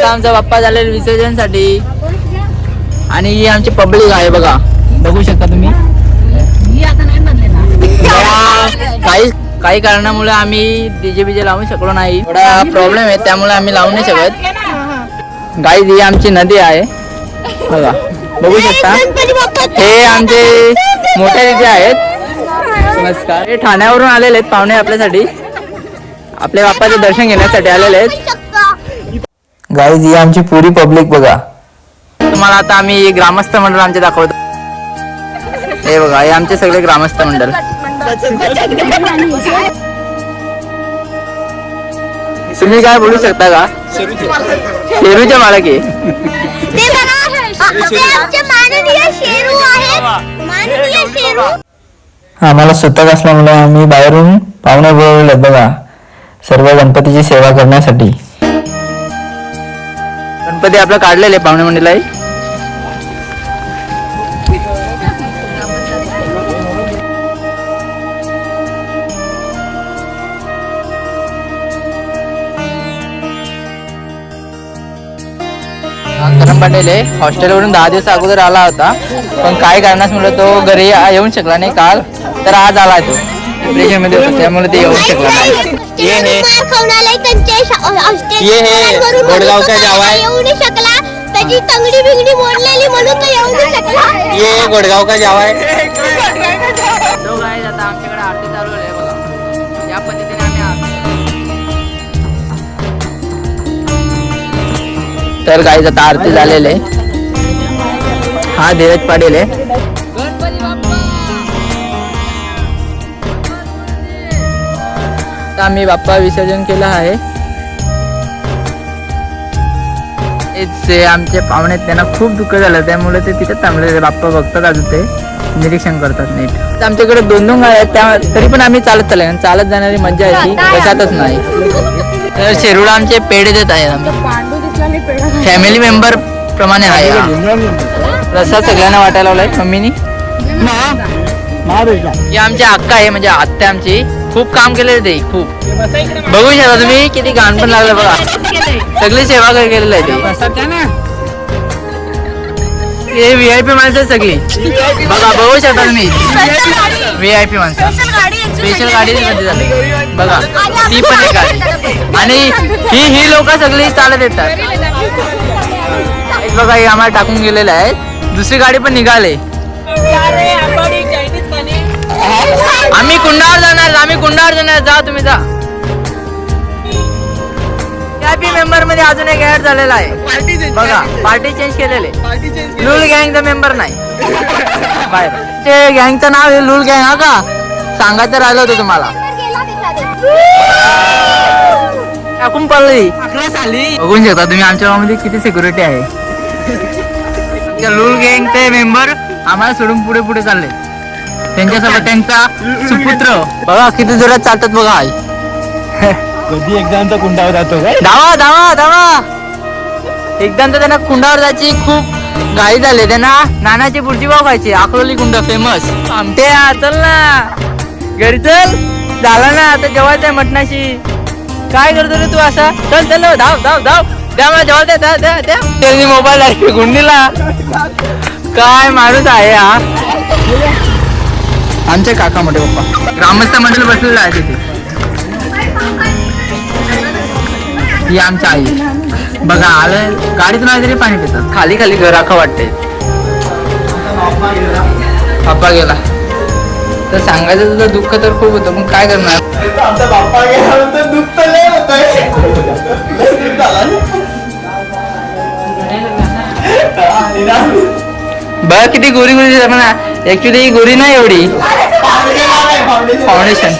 आमचा बाप्पा झालेला विसर्जनसाठी आणि ही आमची पब्लिक आहे बघा, बघू शकता तुम्ही. काही कारणामुळे आम्ही डीजे बीजे लावू शकलो नाही, थोडा प्रॉब्लेम आहे त्यामुळे आम्ही लावू नाही शकत. गाईज ही आमची नदी आहे बघा, बघू शकता. हे आमचे मोठे दिदी आहेत. नमस्कार. हे ठाण्यावरून आलेले आहेत पाहुणे आपल्यासाठी, आपल्या बाप्पाचे दर्शन घेण्यासाठी आलेले आहेत. गाईज ही आमची पुरी पब्लिक बघा. तुम्हाला आता आम्ही ग्रामस्थ मंडळ आमचे दाखवतो. हे बघा, हे आमचे सगळे ग्रामस्थ मंडळ. तुम्ही काय बोलू शकता का? शेरूच्या मालकी आम्हाला सुतक असल्यामुळे आम्ही बाहेरून पाहुणे बोलवले बघा, सर्व गणपतीची सेवा करण्यासाठी. गणपती आपलं काढलेले पाहुणे मंडळी. करम पाटील हॉस्टेलवरून 10 दिवस अगोदर आला होता, पण काही कारणामुळे तो घरी येऊन शकला नाही काल, तर आज आला तो डिप्रेशन मध्ये होता त्यामुळे ते येऊ शकला नाही. गोडगाव का जावाय, त्याची तंगडी बिंगडी मोडलेली म्हणून तो येऊ नाही शकला. ये गोडगाव का जावाय. तो गाईज आता आमच्याकडे आरती चालू आहे बघा, या पद्धतीने आम्ही तर गाईज आता आरती झालेले. हा धीरज पाटील आहे. आम्ही बाप्पा विसर्जन केलं आहे. ते आमचे पाहुणे त्यांना खूप दुःख झालं त्यामुळे ते तिथे थांबलेले. बाप्पा बघतात अजून ते निरीक्षण करतात नीट. आमच्याकडे 2-2 गाड्या आहेत त्या तरी पण आम्ही चालत चालत जाणारी मजा आहे ती कशातच नाही. तर शेरूला आमचे पेढे देत आहे, आम्ही फॅमिली मेंबर प्रमाणे आहे. प्रसाद सगळ्यांना वाटायला लावलाय मम्मीनी. ही आमची अक्का आहे म्हणजे आत्या आमची, खूप काम केलेलं ते खूप. बघू शकता तुम्ही किती गाण पण लागलं बघा, सगळी सेवा केलेलं आहे ते. हे VIP माणसं सगळी बघा, बघू शकता तुम्ही VIP माणसं. स्पेशल गाडी बघा, ती पण एक गाडी. आणि ही लोक सगळी चालत येतात. बघा हे आम्हाला टाकून गेलेलं आहे. दुसरी गाडी पण निघाले. आम्ही कुंडावर जाणार, जा तुम्ही जा. VIP मेंबर मध्ये अजून एक ऍड झालेला आहे बघा, पार्टी चेंज केलेले. लूल गँगचा मेंबर नाही, बाय ते गँगचं नाव आहे लूल गँग. हा का सांगायचं राहिलं होतं तुम्हाला. टाकून पडली बघून शकता तुम्ही आमच्या गावामध्ये किती सिक्युरिटी आहे. लूल गँगचे मेंबर आम्हाला सोडून पुढे पुढे चालले. त्यांच्यासोबत त्यांचा सुपुत्र बघा किती जोरात चालतात बघा. आई कधी एकदा कुंडावर जातो काय? धावा धावा धावा. एकदा त्यांना कुंडावर जायची खूप घाई झाली. त्यांना नानाची पुढची भाव खायची. अकलोली कुंड फेमस. आमटे चल ना घरी चल, झाला ना आता जेवायचं आहे मटणाशी. काय करतो रे तू असा? चल चल धाव धाव धाव, द्या मला जेवायला द्या द्या द्या. त्यांनी मोबाईल आहे गुंडीला. काय माणूस आहे हा. आमचे काका मोठे पप्पा ग्रामस्थ मंडळ बसलेलं आहे तिथे. ही आमच्या आई बघा, आलं गाडीतून आले तरी पाणी पितात. खाली खाली घर राखा वाटते. पप्पा गेला तर सांगायचं तुझं दुःख तर खूप होतं, पण काय करणार. आमचा बाप्पा गेल्यानंतर दुःख तर लय होतंय. बघा किती गोरी गोरी म्हणा. ऍक्च्युली ही गोरी नाही एवढी, फाउंडेशन.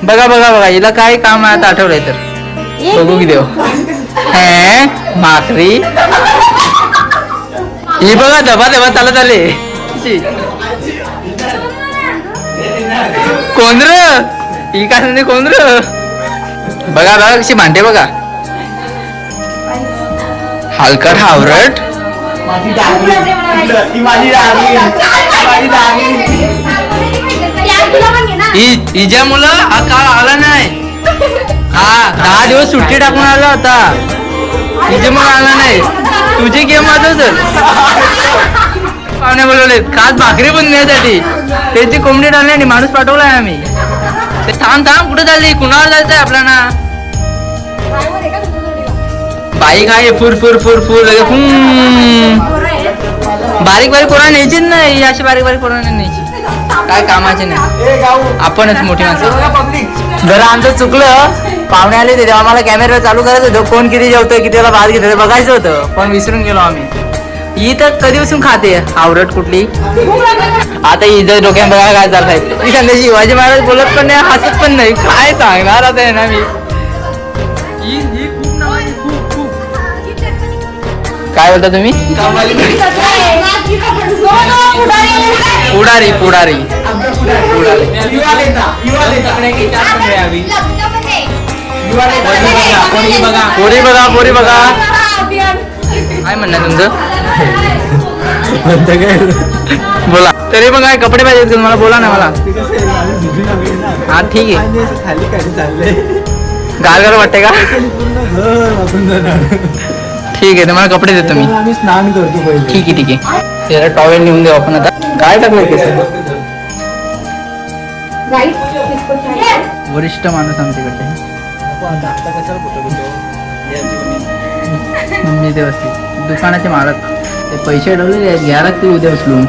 बघा बघा बघा, हिला काय काम आहे आता आठवलंय तर बघू की देव. भाकरी ही बघा दबा दबा चालत आले. कोंद्र ही काय कोंद्र बघा बघा कशी भांडे बघा. हलकट हावरट. हिच्या मुलं हा काळ आला नाही. हा 10 दिवस सुट्टी टाकून आला होता. तुझे मग आला नाही तुझी गेम वाजव सर पाहुणे बोलवले खास भाकरी पण नेण्यासाठी त्याची कोंबडी टाळली आणि माणूस पाठवलाय आम्ही ते थांब थांब कुठे चालली कुणावर जायचंय आपल्याला बाईक आहे फुर फुर फुर फुर बारीक बारीक पोरांना न्यायचीच नाही अशी बारीक बारीक पोरांना न्यायची काय कामाचे नाही आपणच मोठी माणसं जरा आमचं चुकलं पाहुणे आले होते तेव्हा आम्हाला कॅमेरा चालू करायचं होतं कोण किती जेवतोय किती वेळा भात घेतोय बघायचं होतं पण विसरून गेलो आम्ही ही तर कधीपासून खाते आवरट कुठली आता ही जर डोक्यात बघा काय चाललंय ती संध्या शिवाजी महाराज बोलत पण नाही हसत पण नाही काय सांगणार आता आहे ना मी काय बोलता तुम्ही पुढारी पुढारी पोरी बघा पोरी बघा काय म्हणणं तुमचं बोला तरी पण काय कपडे पाहिजे तुम्हाला बोला ना मला हा ठीक आहे गाल गाल वाटते का ठीक आहे तुम्हाला कपडे देतो मी आम्ही स्नान करतो पहिले ठीक आहे ठीक आहे त्याला टॉवेल नेऊन देऊ आपण आता काय टाकलंय केस वरिष्ठ माणूस आमच्याकडे मम्मी ते असते दुकानाचे मालक ते पैसे ठेवलेले आहेत घ्या लागतील उद्या उचलून